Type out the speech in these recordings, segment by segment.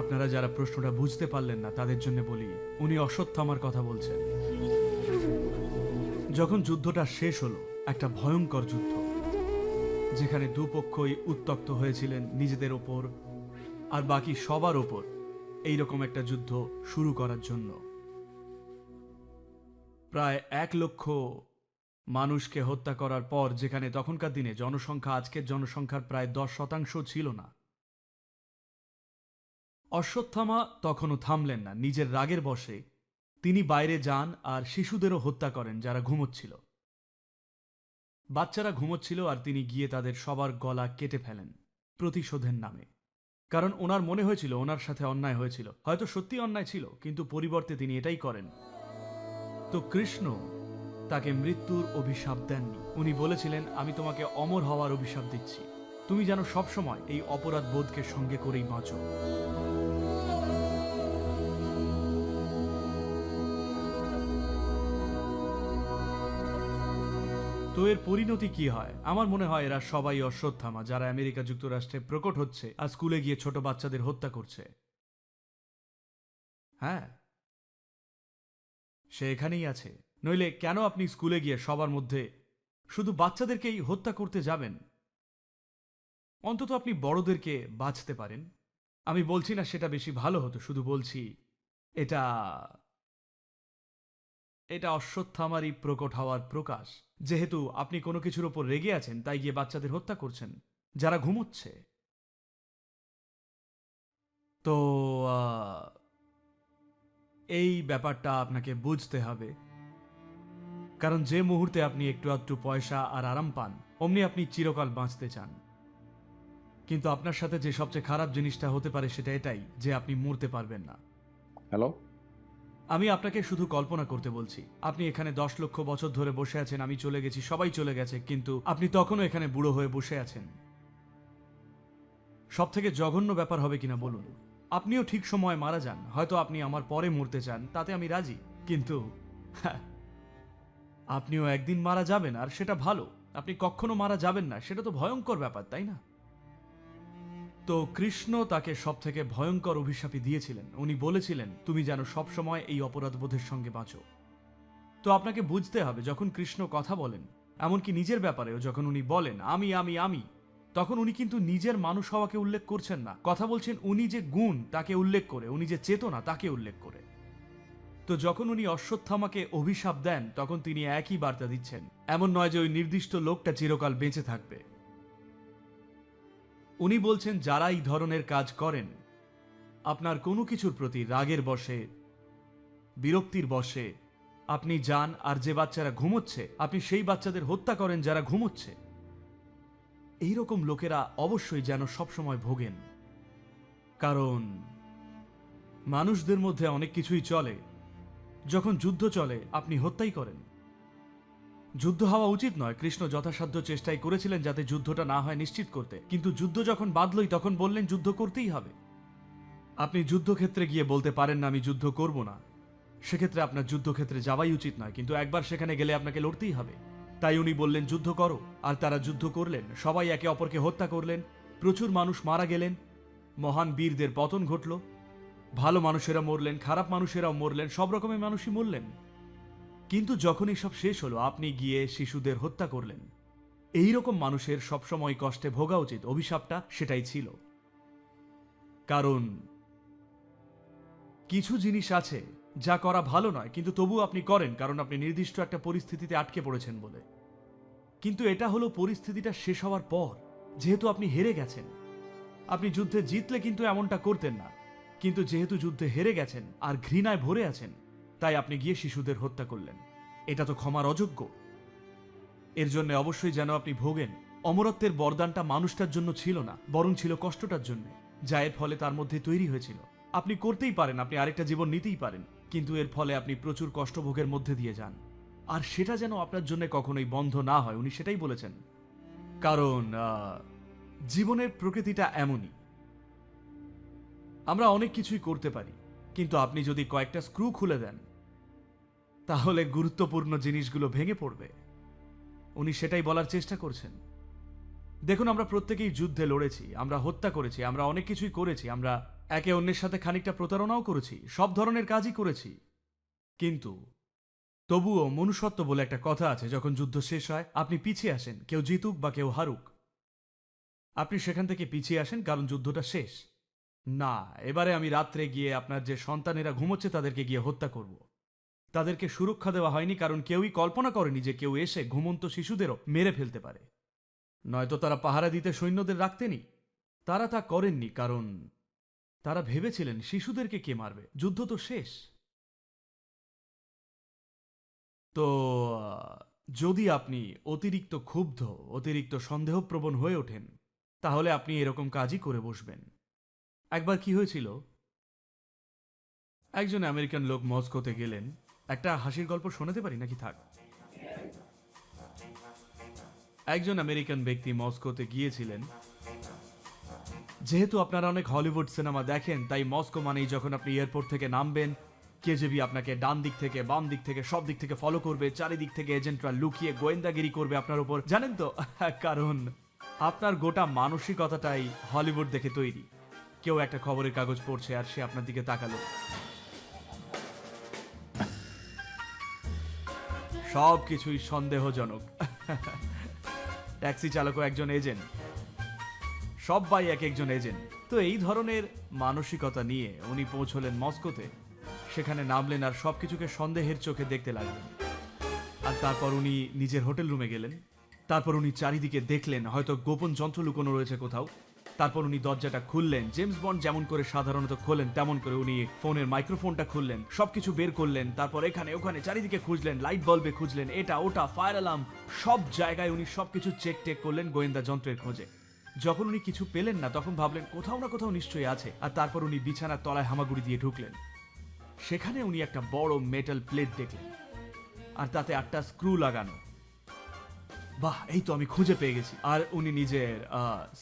আপনারা যারা প্রশ্নটা বুঝতে পারলেন না তাদের জন্য বলি, উনি অশ্বত্থামার কথা বলছেন। যখন যুদ্ধটা শেষ হলো, একটা ভয়ঙ্কর যুদ্ধ, যেখানে দুপক্ষই উত্তক্ত হয়েছিলেন নিজেদের ওপর আর বাকি সবার ওপর, এইরকম একটা যুদ্ধ শুরু করার জন্য প্রায় 1,00,000 মানুষকে হত্যা করার পর, যেখানে তখনকার দিনে জনসংখ্যা আজকের জনসংখ্যার প্রায় 10% ছিল না, অশ্বত্থামা তখনও থামলেন না। নিজের রাগের বশে তিনি বাইরে যান আর শিশুদেরও হত্যা করেন যারা ঘুমোচ্ছিল। বাচ্চারা ঘুমোচ্ছিল আর তিনি গিয়ে তাদের সবার গলা কেটে ফেলেন প্রতিশোধের নামে। কারণ ওনার মনে হয়েছিল ওনার সাথে অন্যায় হয়েছিল, হয়তো সত্যি অন্যায় ছিল, কিন্তু পরিবর্তে তিনি এটাই করেন। তো কৃষ্ণ তাকে মৃত্যুর অভিশাপ দেননি। উনি বলেছিলেন, আমি তোমাকে অমর হওয়ার অভিশাপ দিচ্ছি, তুমি যেন সবসময় এই অপরাধ বোধকে সঙ্গে করেই বাঁচো। তো এর পরিণতি কি হয়? আমার মনে হয় এরা সবাই অশ্বত্থামা, যারা আমেরিকা যুক্তরাষ্ট্রে প্রকট হচ্ছে আর স্কুলে গিয়ে ছোট বাচ্চাদের হত্যা করছে। হ্যাঁ, সে এখানেই আছে। নইলে কেন আপনি স্কুলে গিয়ে সবার মধ্যে শুধু বাচ্চাদেরকেই হত্যা করতে যাবেন? অন্তত আপনি বড়দেরকে বাঁচতে পারেন। আমি বলছি না সেটা বেশি ভালো হতো, শুধু বলছি এটা এটা অশ্বত্থামারই প্রকট হওয়ার প্রকাশ। যেহেতু আপনি কোনো কিছুর ওপর রেগে আছেন, তাই গিয়ে বাচ্চাদের হত্যা করছেন যারা ঘুমোচ্ছে। তো এই ব্যাপারটা আপনাকে বুঝতে হবে। কারণ যে মুহূর্তে আপনি একটু আধটু পয়সা আর আরাম পান, অমনি আপনি চিরকাল বাঁচতে চান। কিন্তু আপনার সাথে যে সবচেয়ে খারাপ জিনিসটা হতে পারে সেটা এটাই যে আপনি মরতে পারবেন না। হ্যালো, আমি আপনাকে শুধু কল্পনা করতে বলছি, আপনি এখানে 10 লক্ষ বছর ধরে বসে আছেন, আমি চলে গেছি, সবাই চলে গেছে, কিন্তু আপনি তখনও এখানে বুড়ো হয়ে বসে আছেন। সব থেকে জঘন্য ব্যাপার হবে কিনা বলুন, আপনিও ঠিক সময় মারা যান। হয়তো আপনি আমার পরে মরতে চান, তাতে আমি রাজি, কিন্তু আপনিও একদিন মারা যাবেন, আর সেটা ভালো। আপনি কখনো মারা যাবেন না, সেটা তো ভয়ঙ্কর ব্যাপার, তাই না? তো কৃষ্ণ তাকে সব থেকে ভয়ঙ্কর অভিশাপই দিয়েছিলেন। উনি বলেছিলেন, তুমি যেন সবসময় এই অপরাধবোধের সঙ্গে বাঁচো। তো আপনাকে বুঝতে হবে, যখন কৃষ্ণ কথা বলেন, এমনকি নিজের ব্যাপারেও যখন উনি বলেন আমি আমি আমি, তখন উনি কিন্তু নিজের মানুষ হওয়াকে উল্লেখ করছেন না। কথা বলছেন উনি যে গুণ তাকে উল্লেখ করে, উনি যে চেতনা তাকে উল্লেখ করে। তো যখন উনি অশ্বত্থামাকে অভিশাপ দেন, তখন তিনি একই বার্তা দিচ্ছেন। এমন নয় যে ওই নির্দিষ্ট লোকটা চিরকাল বেঁচে থাকবে। উনি বলছেন, যারা এই ধরনের কাজ করেন, আপনার কোনো কিছুর প্রতি রাগের বশে, বিরক্তির বশে আপনি যান, আর যে বাচ্চারা ঘুমোচ্ছে আপনি সেই বাচ্চাদের হত্যা করেন যারা ঘুমোচ্ছে। এইরকম লোকেরা অবশ্যই যেন সবসময় ভোগেন। কারণ মানুষদের মধ্যে অনেক কিছুই চলে, যখন যুদ্ধ চলে আপনি হত্যাই করেন। যুদ্ধ হওয়া উচিত নয়, কৃষ্ণ যথাসাধ্য চেষ্টাই করেছিলেন যাতে যুদ্ধটা না হয় নিশ্চিত করতে, কিন্তু যুদ্ধ যখন বাঁধলই তখন বললেন যুদ্ধ করতেই হবে। আপনি যুদ্ধক্ষেত্রে গিয়ে বলতে পারেন না আমি যুদ্ধ করব না, সেক্ষেত্রে আপনার যুদ্ধক্ষেত্রে যাওয়াই উচিত নয়, কিন্তু একবার সেখানে গেলে আপনাকে লড়তেই হবে। তাই উনি বললেন যুদ্ধ করো, আর তারা যুদ্ধ করলেন, সবাই একে অপরকে হত্যা করলেন, প্রচুর মানুষ মারা গেলেন, মহান বীরদের পতন ঘটল, ভালো মানুষেরা মরলেন, খারাপ মানুষেরাও মরলেন, সব রকমের মানুষই মরলেন। কিন্তু যখন এসব শেষ হলো, আপনি গিয়ে শিশুদের হত্যা করলেন। এই রকম মানুষের সবসময় কষ্টে ভোগা উচিত, অভিশাপটা সেটাই ছিল। কারণ কিছু জিনিস আছে যা করা ভালো নয়, কিন্তু তবু আপনি করেন, কারণ আপনি নির্দিষ্ট একটা পরিস্থিতিতে আটকে পড়েছেন বলে। কিন্তু এটা হলো পরিস্থিতিটা শেষ হওয়ার পর, যেহেতু আপনি হেরে গেছেন। আপনি যুদ্ধে জিতলে কিন্তু এমনটা করতেন না, কিন্তু যেহেতু যুদ্ধে হেরে গেছেন আর ঘৃণায় ভরে আছেন, তাই আপনি গিয়ে শিশুদের হত্যা করলেন। এটা তো ক্ষমার অযোগ্য। এর জন্য অবশ্যই যেন আপনি ভোগেন। অমরত্বের বরদানটা মানুষটার জন্য ছিল না, বরং ছিল কষ্টটার জন্য, যা এর ফলে তার মধ্যে তৈরি হয়েছিল। আপনি করতেই পারেন, আপনি আরেকটা জীবন নিতেই পারেন, কিন্তু এর ফলে আপনি প্রচুর কষ্টভোগের মধ্যে দিয়ে যান, আর সেটা যেন আপনার জন্য কখনোই বন্ধ না হয়। উনি সেটাই বলেছেন। কারণ জীবনের প্রকৃতিটা এমনই, আমরা অনেক কিছুই করতে পারি, কিন্তু আপনি যদি কয়েকটা স্ক্রু খুলে দেন, তাহলে গুরুত্বপূর্ণ জিনিসগুলো ভেঙে পড়বে। উনি সেটাই বলার চেষ্টা করছেন। দেখুন, আমরা প্রত্যেকেই যুদ্ধে লড়েছি, আমরা হত্যা করেছি, আমরা অনেক কিছুই করেছি, আমরা একে অন্যের সাথে খানিকটা প্রতারণাও করেছি, সব ধরনের কাজই করেছি, কিন্তু তবুও মনুষ্যত্ব বলে একটা কথা আছে। যখন যুদ্ধ শেষ হয় আপনি পিছিয়ে আসেন, কেউ জিতুক বা কেউ হারুক, আপনি সেখান থেকে পিছিয়ে আসেন কারণ যুদ্ধটা শেষ। না, এবারে আমি রাত্রে গিয়ে আপনার যে সন্তানেরা ঘুমোচ্ছে তাদেরকে গিয়ে হত্যা করব। তাদেরকে সুরক্ষা দেওয়া হয়নি কারণ কেউই কল্পনা করেনি যে কেউ এসে ঘুমন্ত শিশুদেরও মেরে ফেলতে পারে। নয়তো তারা পাহারা দিতে সৈন্যদের রাখতেনি। তারা তা করেননি কারণ তারা ভেবেছিলেন শিশুদেরকে কে মারবে, যুদ্ধ তো শেষ। তো যদি আপনি অতিরিক্ত ক্ষুব্ধ, অতিরিক্ত সন্দেহপ্রবণ হয়ে ওঠেন, তাহলে আপনি এরকম কাজই করে বসবেন। একবার কি হয়েছিল, একজন আমেরিকান লোক মস্কোতে গেলেন। একটা হাসির গল্প শোনাতে পারি নাকি? থাক। একজন আমেরিকান ব্যক্তি মস্কোতে গিয়েছিলেন। যেহেতু আপনারা অনেক হলিউড সিনেমা দেখেন, তাই মস্কো মানেই যখন আপনি এয়ারপোর্ট থেকে নামবেন, কেজিবি আপনাকে ডান দিক থেকে বাম দিক থেকে সব দিক থেকে ফলো করবে, চারিদিক থেকে এজেন্টরা লুকিয়ে গোয়েন্দাগিরি করবে আপনার উপর, জানেন তো? কারণ আপনার গোটা মানসিকতাটাই হলিউড দেখে তৈরি। কেউ একটা খবরের কাগজ পড়ছে আর সে আপনার দিকে তাকালো, সব কিছুই সন্দেহজনক। ট্যাক্সি চালকও একজন এজেন্ট, সবাই এক একজন এজেন্ট। তো এই ধরনের মানসিকতা নিয়ে উনি পৌঁছলেন মস্কোতে। সেখানে নামলেন আর সবকিছুকে সন্দেহের চোখে দেখতে লাগলেন। আর তারপর উনি নিজের হোটেল রুমে গেলেন। তারপর উনি চারিদিকে দেখলেন হয়তো গোপন যন্ত্র লুকোনো রয়েছে কোথাও। তারপর উনি দরজাটা খুললেন, জেমস বন্ড যেমন করে সাধারণত খোলেন তেমন করে উনি ফোনের মাইক্রোফোনটা খুললেন, সবকিছু বের করলেন। তারপর এখানে ওখানে চারিদিকে খুঁজলেন, লাইট বাল্বে খুঁজলেন, এটা ওটা, ফায়ার অ্যালার্ম, সব জায়গায় উনি সবকিছু চেক টেক করলেন গোয়েন্দা যন্ত্রের খোঁজে। যখন উনি কিছু পেলেন না, তখন ভাবলেন কোথাও না কোথাও নিশ্চয়ই আছে। আর তারপর উনি বিছানার তলায় হামাগুড়ি দিয়ে ঢুকলেন। সেখানে উনি একটা বড় মেটাল প্লেট দেখলেন আর তাতে 8টা স্ক্রু লাগানো। বাহ, এই তো আমি খুঁজে পেয়ে গেছি। আর উনি নিজের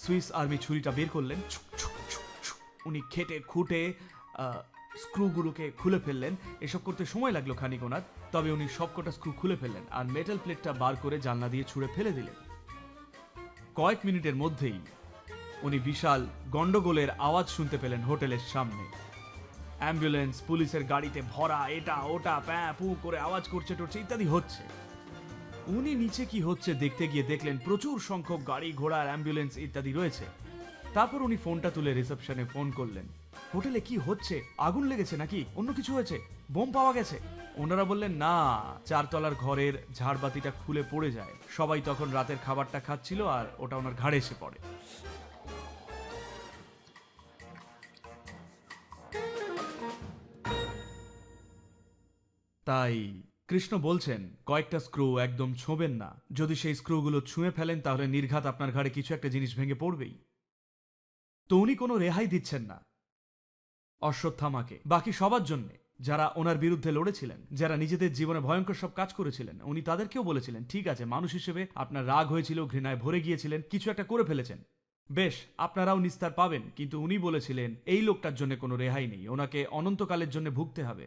সুইস আর্মি ছুরিটা বের করলেন। উনি খেটে খুঁটে স্ক্রুগুলোকে খুলে ফেললেন। এসব করতে সময় লাগলো খানিক ওনার, তবে উনি সবকটা স্ক্রু খুলে ফেললেন আর মেটাল প্লেটটা বার করে জানলা দিয়ে ছুঁড়ে ফেলে দিলেন। কয়েক মিনিটের মধ্যেই উনি বিশাল গন্ডগোলের আওয়াজ শুনতে পেলেন হোটেলের সামনে। অ্যাম্বুলেন্স পুলিশের গাড়িতে ভরা, এটা ওটা প্যাঁ পু করে আওয়াজ করছে টরছে ইত্যাদি হচ্ছে। উনি নিচে কি হচ্ছে দেখতে গিয়ে দেখলেন প্রচুর সংখ্যক গাড়ি ঘোড়া আর অ্যাম্বুলেন্স ইত্যাদি রয়েছে। তারপর উনি ফোনটা তুলে রিসেপশনে ফোন করলেন। হোটেলে কি হচ্ছে? আগুন লেগেছে নাকি অন্য কিছু হয়েছে? বোম পাওয়া গেছে? ওনারা বললেন না, 4 তলার ঘরের ঝাড়বাতিটা খুলে পড়ে যায়। সবাই তখন রাতের খাবারটা খাচ্ছিল আর ওটা ওনার ঘাড়ে এসে পড়ে। তাই কৃষ্ণ বলছেন কয়েকটা স্ক্রু একদম ছোঁবেন না। যদি সেই স্ক্রুগুলো ছুঁয়ে ফেলেন তাহলে নির্ঘাত আপনার ঘাড়ে কিছু একটা জিনিস ভেঙে পড়বেই। তো উনি কোনো রেহাই দিচ্ছেন না অশ্বত্থামাকে, বাকি সবার জন্যে যারা ওনার বিরুদ্ধে লড়েছিলেন, যারা নিজেদের জীবনে ভয়ঙ্কর সব কাজ করেছিলেন। উনি তাদেরকেও বলেছিলেন ঠিক আছে, মানুষ হিসেবে আপনার রাগ হয়েছিল, ঘৃণায় ভরে গিয়েছিলেন, কিছু একটা করে ফেলেছেন, বেশ, আপনারাও নিস্তার পাবেন। কিন্তু উনি বলেছিলেন এই লোকটার জন্য কোনো রেহাই নেই, ওনাকে অনন্তকালের জন্য ভুগতে হবে।